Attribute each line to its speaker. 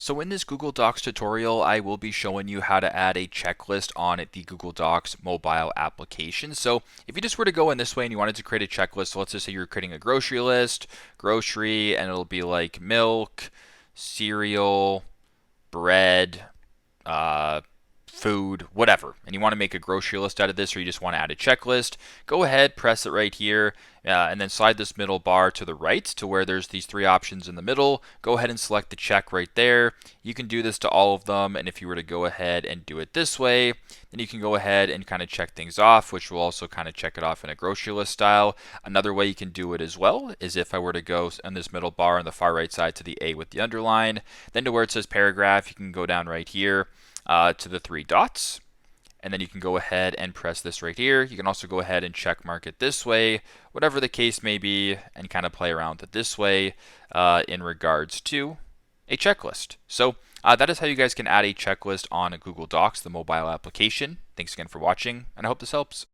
Speaker 1: So in this Google Docs tutorial, I will be showing you how to add a checklist on the Google Docs mobile application. So if you just were to go in this way and you wanted to create a checklist, so let's just say you're creating a grocery list, grocery, and it'll be like milk, cereal, bread, uh, food, whatever, and you want to make a grocery list out of this, or you just want to add a checklist, go ahead, press it right here, and then slide this middle bar to the right to where there's these three options in the middle. Go ahead and select the check right there. You can do this to all of them, and if you were to go ahead and do it this way, then you can go ahead and kind of check things off, which will also kind of check it off in a grocery list style. Another way you can do it as well is if I were to go on this middle bar on the far right side to the A with the underline, then to where it says paragraph, you can go down right here to the three dots, and then you can go ahead and press this right here. You can also go ahead and check mark it this way, whatever the case may be, and kind of play around with it this way in regards to a checklist. So that is how you guys can add a checklist on Google Docs, the mobile application. Thanks again for watching, and I hope this helps.